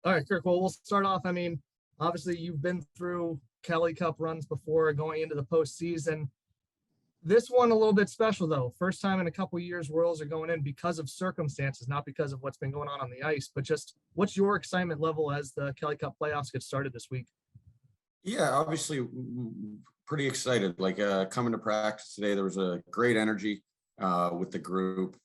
All right, Kirk. Well, we'll start off. I mean, obviously, you've been through Kelly Cup runs before going into the postseason. This one a little bit special though. First time in a couple of years, Royals are going in because of circumstances, not because of what's been going on the ice. But just what's your excitement level as the Kelly Cup playoffs get started this week? Yeah, obviously pretty excited. Like coming to practice today, there was a great energy with the group.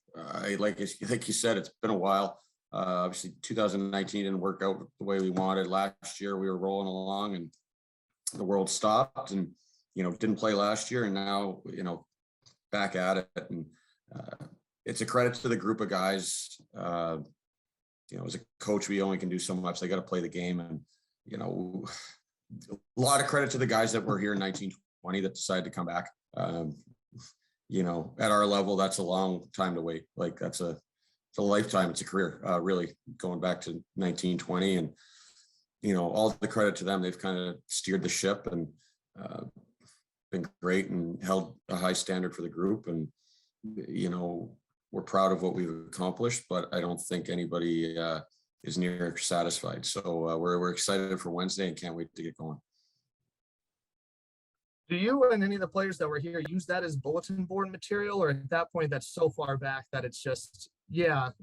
Like you said, it's been a while. Obviously, 2019 didn't work out the way we wanted. Last year, we were rolling along, and the world stopped, and didn't play last year, and now back at it. And it's a credit to the group of guys. As a coach, we only can do so much. They got to play the game, and a lot of credit to the guys that were here in 1920 that decided to come back. At our level, that's a long time to wait. Like it's a lifetime. It's a career, really going back to 1920. And, all the credit to them. They've kind of steered the ship and been great and held a high standard for the group. And, we're proud of what we've accomplished, but I don't think anybody is near satisfied. So we're excited for Wednesday and can't wait to get going. Do you and any of the players that were here use that as bulletin board material, or at that point that's so far back that it's just,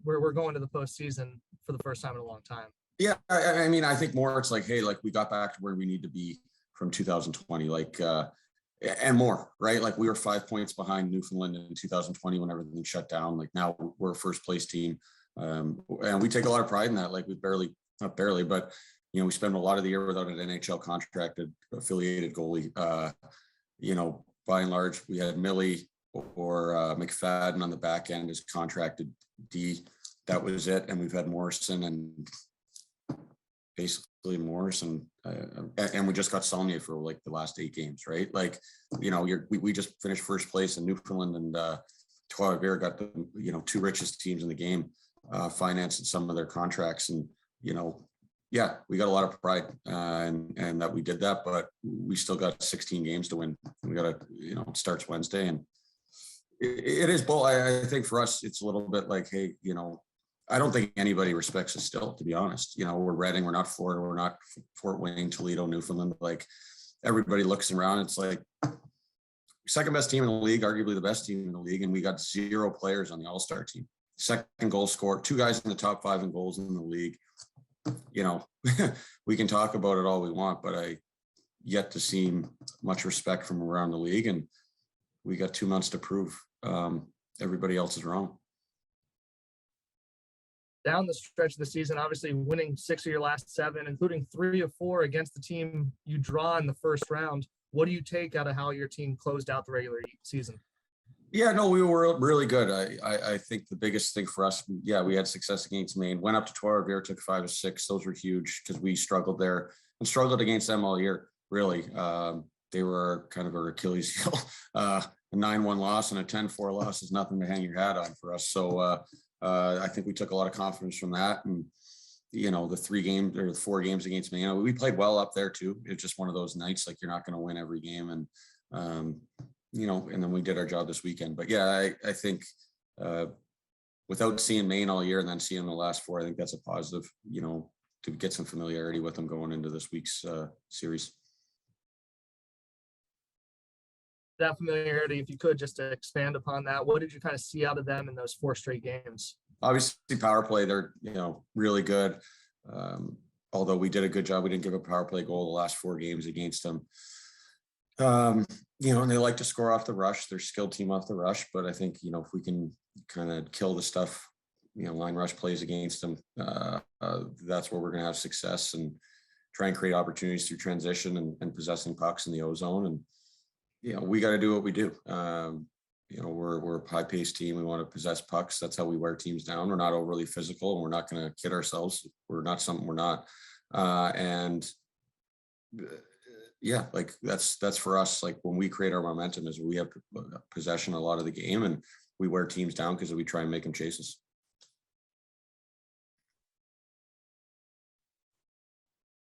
we're going to the postseason for the first time in a long time? Yeah, I mean, I think more it's like, hey, like we got back to where we need to be from 2020, and more, right? Like we were 5 points behind Newfoundland in 2020 when everything shut down. Like now we're a first place team. And we take a lot of pride in that. Like we not barely, but we spend a lot of the year without an NHL contracted affiliated goalie. By and large, we had Millie or McFadden on the back end as contracted D. That was it. And we've had Morrison and basically Morrison, and we just got Solnier for like the last 8 games, right? Like, we just finished first place in Newfoundland, and Trois-Rivières got the 2 richest teams in the game financed some of their contracts, and we got a lot of pride and that we did that, but we still got 16 games to win. We got to it starts Wednesday, and it is both. I think for us it's a little bit like, hey, I don't think anybody respects us still, to be honest. We're Reading, we're not Florida, we're not Fort Wayne, Toledo, Newfoundland. Like everybody looks around, it's like second best team in the league, arguably the best team in the league, and we got 0 players on the all-star team. Second goal scorer, 2 guys in the top 5 in goals in the league. We can talk about it all we want, but I yet to see much respect from around the league, and we got 2 months to prove everybody else is wrong. Down the stretch of the season, obviously winning 6 of your last 7, including 3 of 4 against the team you draw in the first round. What do you take out of how your team closed out the regular season? Yeah, no, we were really good. I think the biggest thing for us, we had success against Maine, went up to Trois-Rivières, took 5 of 6. Those were huge because we struggled there and struggled against them all year, really. They were kind of our Achilles heel. A 9-1 loss and a 10-4 loss is nothing to hang your hat on for us. So I think we took a lot of confidence from that. And, the 3 games or the 4 games against Maine, we played well up there too. It's just one of those nights, like you're not going to win every game. And, and then we did our job this weekend. But I think without seeing Maine all year and then seeing the last 4, I think that's a positive, to get some familiarity with them going into this week's series. That familiarity, if you could just expand upon that, what did you kind of see out of them in those 4 straight games? Obviously power play, they're, really good. Although we did a good job, we didn't give a power play goal the last 4 games against them. And they like to score off the rush. They're a skilled team off the rush, but I think, if we can kind of kill the stuff, line rush plays against them, that's where we're going to have success and try and create opportunities through transition and possessing pucks in the O-zone. And, we got to do what we do. We're a high-paced team. We want to possess pucks. That's how we wear teams down. We're not overly physical, and we're not going to kid ourselves. We're not something we're not. Like that's for us. Like when we create our momentum is we have possession a lot of the game, and we wear teams down because we try and make them chase us.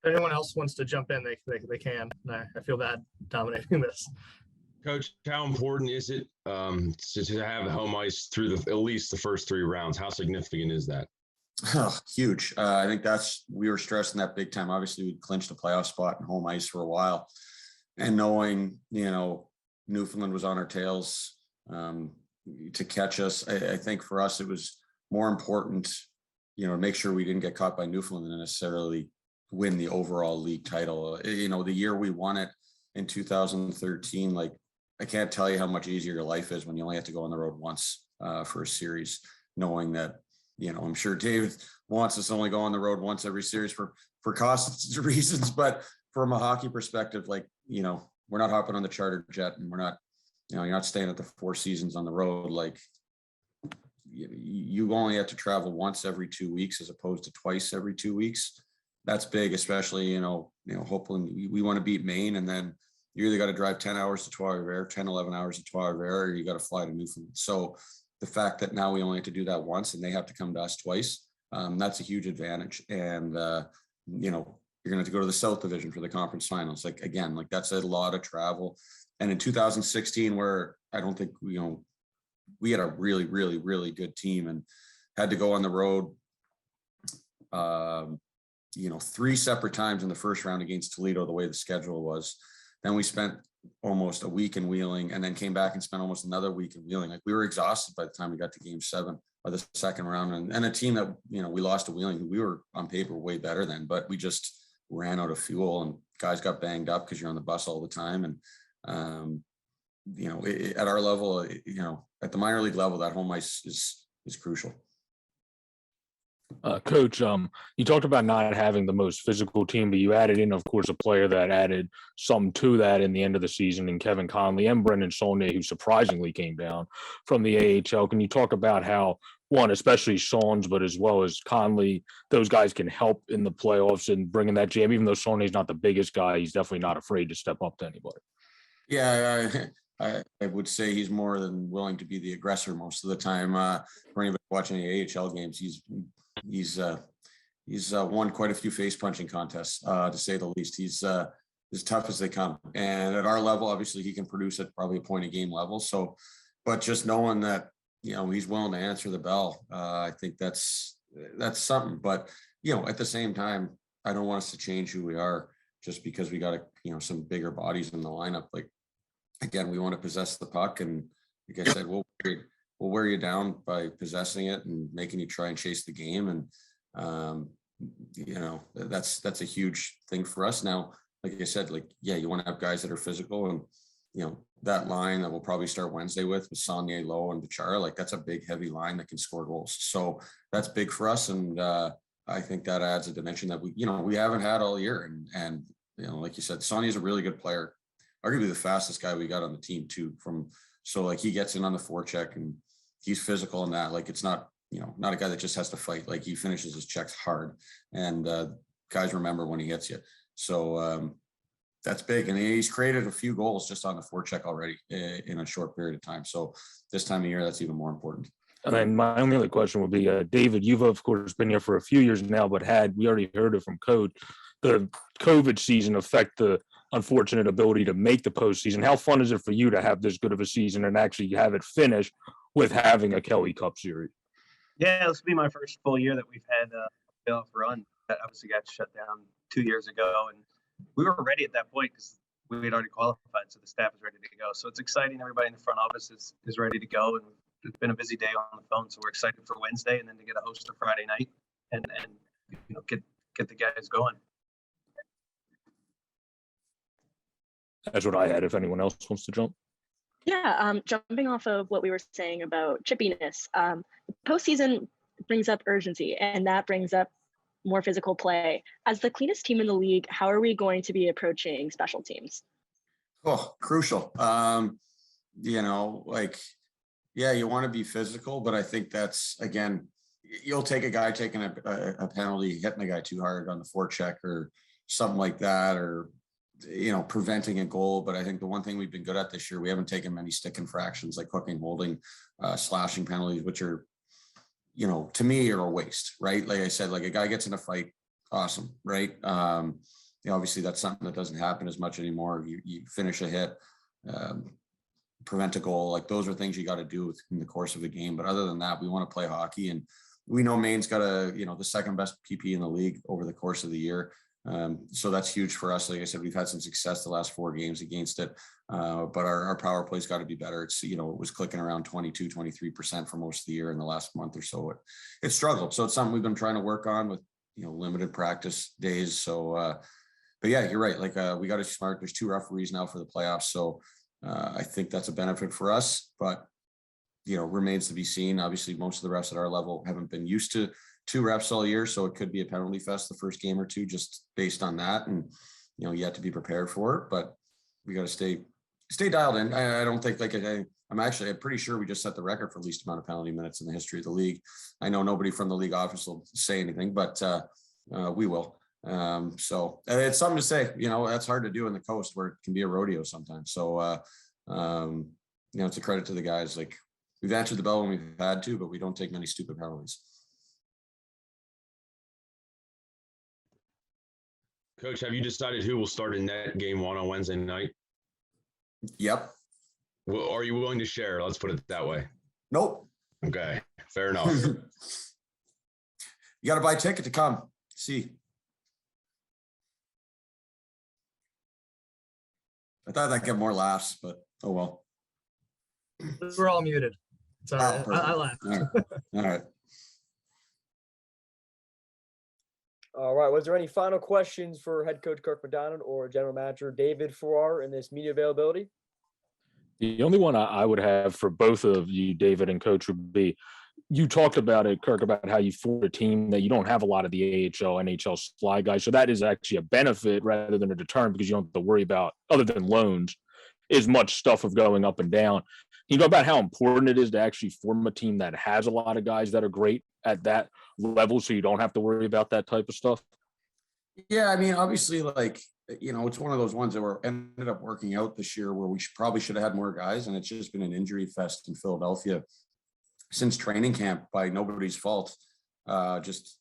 If anyone else wants to jump in, they can. I feel bad dominating this. Coach, how important is it to have home ice through at least the first 3 rounds? How significant is that? Oh, huge. I think we were stressing that big time. Obviously, we clinched a playoff spot in home ice for a while. And knowing, Newfoundland was on our tails to catch us, I think for us, it was more important, to make sure we didn't get caught by Newfoundland than necessarily win the overall league title. The year we won it in 2013, like, I can't tell you how much easier your life is when you only have to go on the road once for a series, knowing that, I'm sure David wants us to only go on the road once every series for cost reasons, but from a hockey perspective, like, we're not hopping on the charter jet, and we're not, you're not staying at the Four Seasons on the road. Like, you only have to travel once every 2 weeks as opposed to twice every 2 weeks. That's big, especially, hopefully we want to beat Maine, and then you either got to drive 10 hours to Trois-Rivières, 10, 11 hours to Trois-Rivières, or you got to fly to Newfoundland. So the fact that now we only have to do that once and they have to come to us twice, that's a huge advantage. And, you're going to have to go to the South Division for the conference finals. Like, again, like, that's a lot of travel. And in 2016, where I don't think, we had a really, really, really good team and had to go on the road, 3 separate times in the first round against Toledo, the way the schedule was. Then we spent almost a week in Wheeling, and then came back and spent almost another week in Wheeling. Like, we were exhausted by the time we got to game 7 of the second round, and a team that, we lost to Wheeling, who we were on paper way better than, but we just ran out of fuel, and guys got banged up because you're on the bus all the time. And, at our level, at the minor league level, that home ice is crucial. Coach, you talked about not having the most physical team, but you added in, of course, a player that added some to that in the end of the season, in Kevin Conley and Brendan Solnier, who surprisingly came down from the AHL. Can you talk about how, one, especially Solns, but as well as Conley, those guys can help in the playoffs and bringing that jam? Even though Solnier's not the biggest guy, he's definitely not afraid to step up to anybody. Yeah, I would say he's more than willing to be the aggressor most of the time. For anybody watching the AHL games, he's won quite a few face punching contests, to say the least. He's as tough as they come. And at our level, obviously, he can produce at probably a point a game level. So, but just knowing that, he's willing to answer the bell, I think that's something. But, at the same time, I don't want us to change who we are just because we got some bigger bodies in the lineup. Like, again, we want to possess the puck, and like I said, we'll wear you down by possessing it and making you try and chase the game. And, that's a huge thing for us now. Like I said, you want to have guys that are physical, and, that line that we'll probably start Wednesday with Solnier, Lowe, and Bechara, like, that's a big, heavy line that can score goals. So that's big for us. And I think that adds a dimension that we haven't had all year. And like you said, Solnier is a really good player, arguably the fastest guy we got on the team too. So he gets in on the forecheck, and he's physical in that. Like, it's not, not a guy that just has to fight. Like, he finishes his checks hard, and guys remember when he hits you. So that's big. And he's created a few goals just on the forecheck already in a short period of time. So this time of year, that's even more important. And then my only other question would be, David, you've of course been here for a few years now, but we already heard it from Coach, the COVID season affect the unfortunate ability to make the postseason. How fun is it for you to have this good of a season and actually have it finish with having a Kelly Cup series? Yeah, this will be my first full year that we've had a playoff run. That obviously got shut down 2 years ago, and we were ready at that point because we had already qualified, so the staff is ready to go. So it's exciting. Everybody in the front office is ready to go, and it's been a busy day on the phone. So we're excited for Wednesday, and then to get a host for Friday night, and get the guys going. That's what I had. If anyone else wants to jump. Yeah, jumping off of what we were saying about chippiness, the postseason brings up urgency, and that brings up more physical play. As the cleanest team in the league, how are we going to be approaching special teams? Oh, crucial. You want to be physical, but I think that's, again, you'll take a guy taking a penalty, hitting a guy too hard on the forecheck or something like that, or preventing a goal. But I think the one thing we've been good at this year, we haven't taken many stick infractions like hooking, holding, slashing penalties, which are, to me, are a waste, right? Like I said, like, a guy gets in a fight, awesome, right? Obviously that's something that doesn't happen as much anymore. You finish a hit, prevent a goal. Like, those are things you got to do in the course of the game. But other than that, we want to play hockey, and we know Maine's got the second best PP in the league over the course of the year. So that's huge for us. Like I said, we've had some success the last 4 games against it. But our power play's got to be better. It's, it was clicking around 22-23% for most of the year. In the last month or so, it struggled. So it's something we've been trying to work on with, limited practice days. So, but yeah, you're right. Like we got to be smart. There's 2 referees now for the playoffs. So I think that's a benefit for us, but remains to be seen. Obviously, most of the refs at our level haven't been used to 2 refs all year. So it could be a penalty fest the first game or 2, just based on that. And, you have to be prepared for it, but we got to stay dialed in. I don't think I'm pretty sure we just set the record for least amount of penalty minutes in the history of the league. I know nobody from the league office will say anything, but we will. So it's something to say, that's hard to do in the coast where it can be a rodeo sometimes. So, it's a credit to the guys. Like, we've answered the bell when we've had to, but we don't take many stupid penalties. Coach, have you decided who will start in that game 1 on Wednesday night? Yep. Well, are you willing to share? Let's put it that way. Nope. Okay, fair enough. You got to buy a ticket to come see. I thought I'd get more laughs, but oh well. We're all muted. It's all right. I laughed. All right. All right. Was there any final questions for head coach Kirk MacDonald or general manager David Farrar in this media availability? The only one I would have for both of you, David and Coach, would be, you talked about it, Kirk, about how you formed a team that you don't have a lot of the AHL, NHL slide guys. So that is actually a benefit rather than a deterrent, because you don't have to worry about, other than loans, is much stuff of going up and down. Can you go about how important it is to actually form a team that has a lot of guys that are great at that level, so you don't have to worry about that type of stuff? Yeah, I mean, obviously, it's one of those ones that ended up working out this year where we probably should have had more guys, and it's just been an injury fest in Philadelphia since training camp by nobody's fault. It's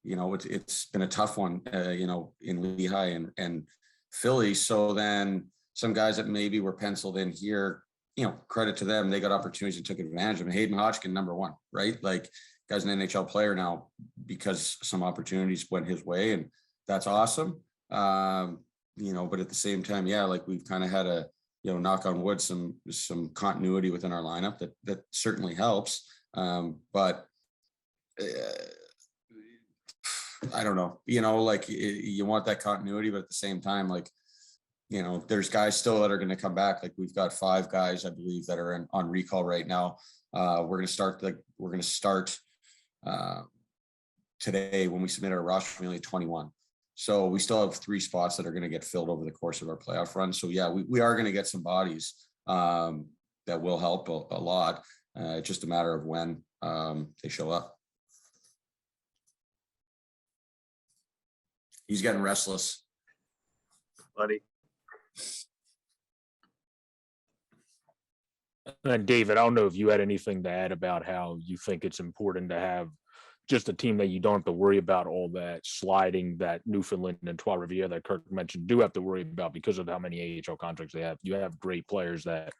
been a tough one, in Lehigh and Philly. So then some guys that maybe were penciled in here, credit to them, they got opportunities and took advantage of it. Hayden Hodgkin, number 1, right? Like, guy's an NHL player now because some opportunities went his way, and that's awesome. But at the same time, yeah, like, we've kind of had a, knock on wood, some continuity within our lineup that certainly helps. But I don't know, you want that continuity, but at the same time, there's guys still that are going to come back. Like, we've got 5 guys, I believe, that are on recall right now. We're going to start today when we submit our roster, only 21. So we still have 3 spots that are going to get filled over the course of our playoff run. So yeah, we are going to get some bodies that will help a lot. It's just a matter of when they show up. He's getting restless, Buddy. And David, I don't know if you had anything to add about how you think it's important to have just a team that you don't have to worry about all that sliding that Newfoundland and Trois-Rivières that Kirk mentioned do have to worry about because of how many AHL contracts they have. You have great players that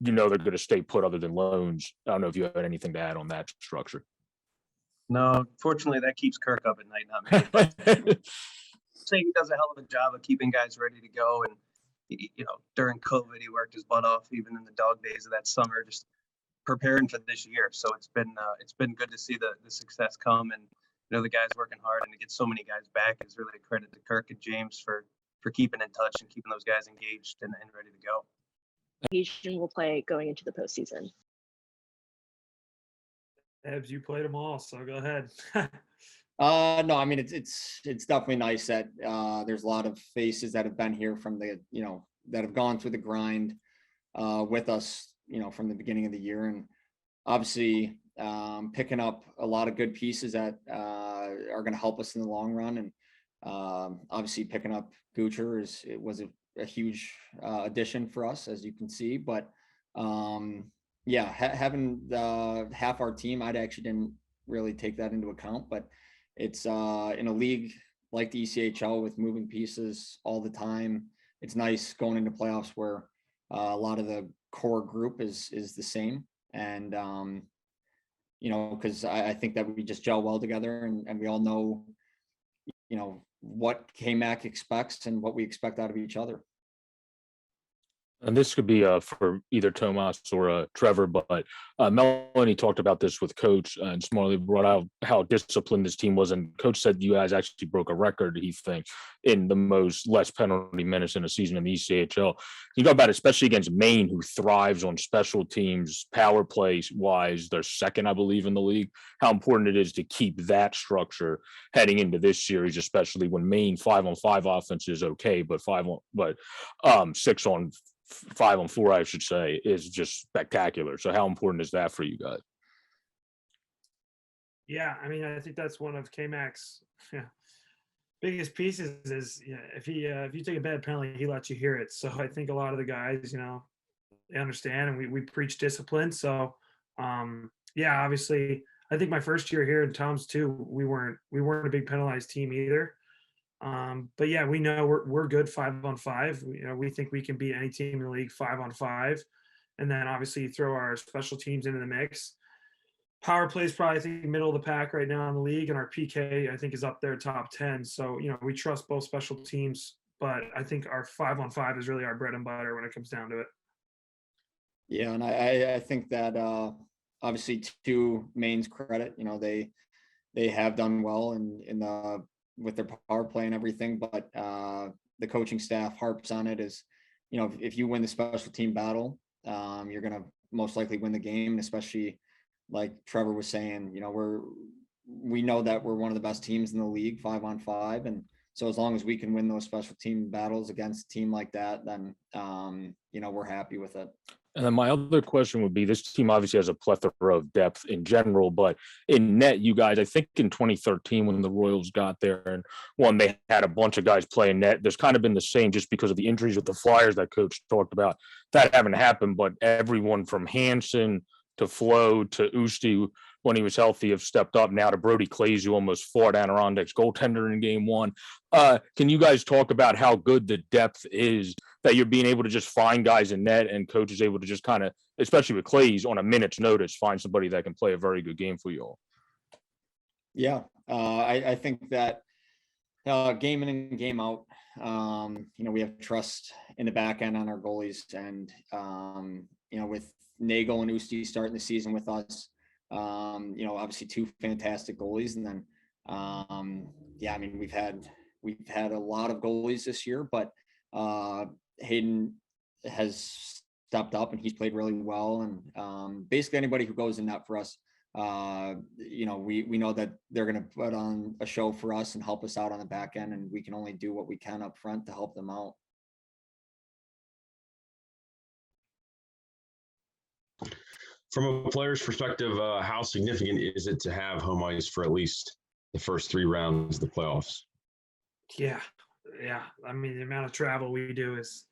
they're going to stay put other than loans. I don't know if you had anything to add on that structure. No, fortunately, that keeps Kirk up at night, not me. But say he does a hell of a job of keeping guys ready to go. And, during COVID, he worked his butt off, even in the dog days of that summer, just preparing for this year. So it's been good to see the success come, and the guys working hard, and to get so many guys back is really a credit to Kirk and James for keeping in touch and keeping those guys engaged and ready to go. Asian will play going into the postseason. Ebbs, you played them all, so go ahead. No, I mean, it's definitely nice that there's a lot of faces that have been here from the, that have gone through the grind with us, from the beginning of the year. And obviously picking up a lot of good pieces that are going to help us in the long run. And obviously picking up Gooch was a huge addition for us, as you can see. But yeah, having half our team, I actually didn't really take that into account, but it's in a league like the ECHL with moving pieces all the time. It's nice going into playoffs where a lot of the core group is the same. And, because I think that we just gel well together, and we all know, what K-Mac expects and what we expect out of each other. And this could be for either Tomas or Trevor, but Melanie talked about this with Coach, and Smalley brought out how disciplined this team was. And Coach said you guys actually broke a record, he thinks, in the most less penalty minutes in a season in the ECHL. You talk about, especially against Maine, who thrives on special teams, power plays wise. They're second, I believe, in the league. How important it is to keep that structure heading into this series, especially when Maine 5-on-5 offense is okay, but 5-on-4, I should say, is just spectacular. So how important is that for you guys? Yeah, I mean, I think that's one of K-Mac's biggest pieces is, if you take a bad penalty, he lets you hear it. So I think a lot of the guys, they understand, and we preach discipline. So obviously, I think my first year here, and Tom's too, we weren't a big penalized team either. But yeah, we know we're good 5-on-5. We think we can beat any team in the league 5-on-5. And then obviously you throw our special teams into the mix. Power play is probably, I think, middle of the pack right now in the league, and our PK, I think, is up there top 10. So, we trust both special teams, but I think our 5-on-5 is really our bread and butter when it comes down to it. Yeah, and I think that obviously, to Maine's credit, they have done well with their power play and everything, but the coaching staff harps on it as, if you win the special team battle, you're going to most likely win the game. And especially like Trevor was saying, we know that we're one of the best teams in the league 5-on-5. And so as long as we can win those special team battles against a team like that, then, we're happy with it. And then my other question would be, this team obviously has a plethora of depth in general, but in net, you guys, I think in 2013 when the Royals got there and won, they had a bunch of guys playing net. There's kind of been the same just because of the injuries with the Flyers that Coach talked about. That haven't happened, but everyone from Hansen to Flo to Usti, when he was healthy, have stepped up now to Brody Clays, who almost fought Adirondacks goaltender in game one. Can you guys talk about how good the depth is that you're being able to just find guys in net, and Coach is able to just kind of, especially with Clays, on a minute's notice, find somebody that can play a very good game for you all? Yeah, I think that game in and game out, we have trust in the back end on our goalies, and with Nagel and Usti starting the season with us, obviously two fantastic goalies, and then we've had a lot of goalies this year, but Hayden has stepped up and he's played really well, and basically anybody who goes in net for us, we know that they're going to put on a show for us and help us out on the back end, and we can only do what we can up front to help them out. From a player's perspective, how significant is it to have home ice for at least the first 3 rounds of the playoffs? Yeah. I mean, the amount of travel we do is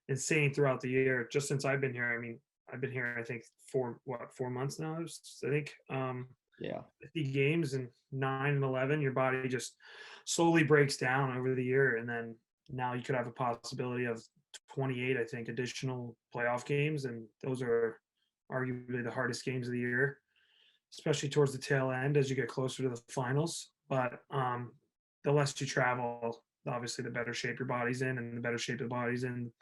insane throughout the year. Just since I've been here, I've been here, I think 4 months now. I think 50 games and 9 and 11. Your body just slowly breaks down over the year, and then now you could have a possibility of 28, I think, additional playoff games, and those are arguably the hardest games of the year, especially towards the tail end as you get closer to the finals. But the less you travel, obviously the better shape your body's in, and the better shape the body's in,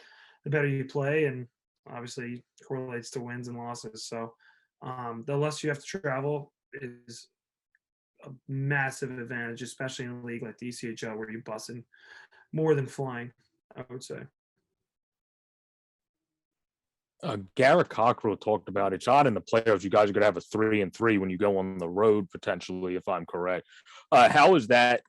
the better you play, and obviously correlates to wins and losses. So the less you have to travel is a massive advantage, especially in a league like the ECHL where you're bussing more than flying, I would say. Garrett Cockrell talked about it's odd in the playoffs. You guys are going to have a 3-3 when you go on the road, potentially, if I'm correct. How is that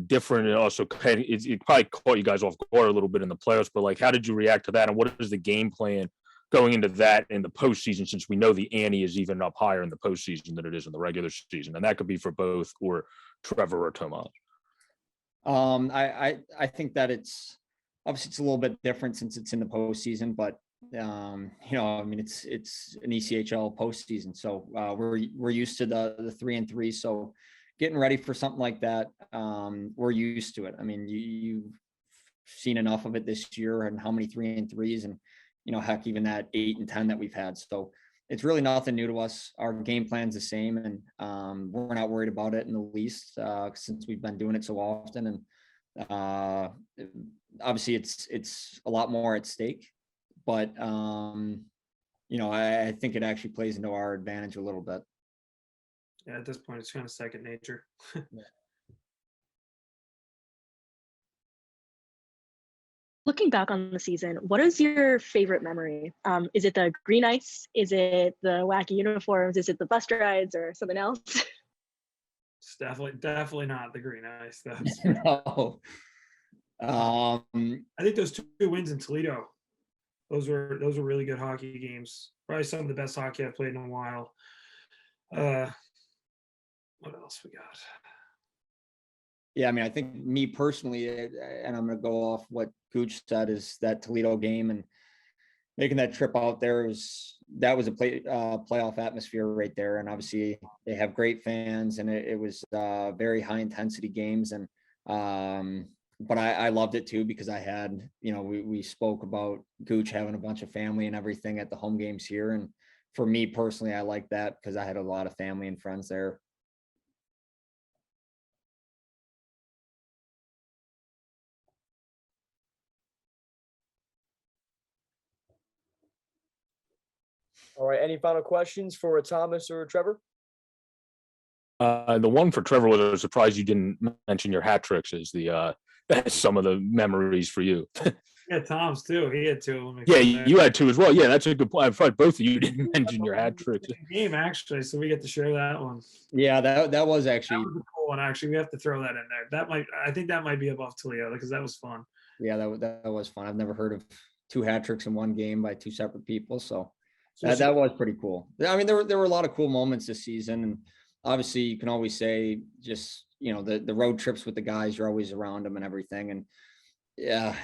different? And also, it probably caught you guys off guard a little bit in the playoffs, but like, how did you react to that? And what is the game plan going into that in the postseason, since we know the ante is even up higher in the postseason than it is in the regular season? And that could be for both or Trevor or Tomas. I think that it's obviously it's a little bit different since it's in the postseason, but it's an ECHL postseason, so we're used to the 3-3. So getting ready for something like that, we're used to it. I mean, you've seen enough of it this year, and how many 3-3s, and heck, even that 8 and 10 that we've had. So it's really nothing new to us. Our game plan's the same, and we're not worried about it in the least since we've been doing it so often. And obviously, it's a lot more at stake, but I think it actually plays into our advantage a little bit. Yeah, at this point, it's kind of second nature. Looking back on the season, what is your favorite memory? Is it the green ice? Is it the wacky uniforms? Is it the bus rides or something else? It's definitely not the green ice. No. I think those 2 wins in Toledo, those were really good hockey games. Probably some of the best hockey I've played in a while. What else we got? Yeah, I mean, I think me personally, and I'm going to go off what Gooch said, is that Toledo game and making that trip out there was a playoff atmosphere right there. And obviously they have great fans, and it was very high intensity games. And but I loved it too, because I had, we spoke about Gooch having a bunch of family and everything at the home games here. And for me personally, I like that because I had a lot of family and friends there. All right. Any final questions for Thomas or Trevor? The one for Trevor was, I was surprised you didn't mention your hat tricks as some of the memories for you. Yeah, Tom's too. He had 2 of them. Yeah, you had 2 as well. Yeah, that's a good point. I thought both of you didn't mention your hat tricks. Game actually, so we get to share that one. Yeah, that was actually That was a cool one. Actually, we have to throw that in there. I think that might be above Toledo because that was fun. Yeah, that was fun. I've never heard of 2 hat tricks in one game by 2 separate people. So that was pretty cool. I mean, there were a lot of cool moments this season. And obviously you can always say just, the road trips with the guys, you're always around them and everything. And yeah,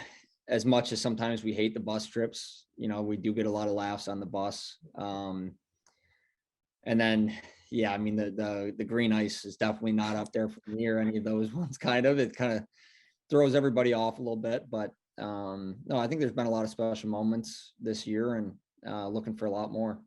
as much as sometimes we hate the bus trips, we do get a lot of laughs on the bus. And then, yeah, I mean, the green ice is definitely not up there for me or any of those ones. It kind of throws everybody off a little bit, but no, I think there's been a lot of special moments this year, and looking for a lot more.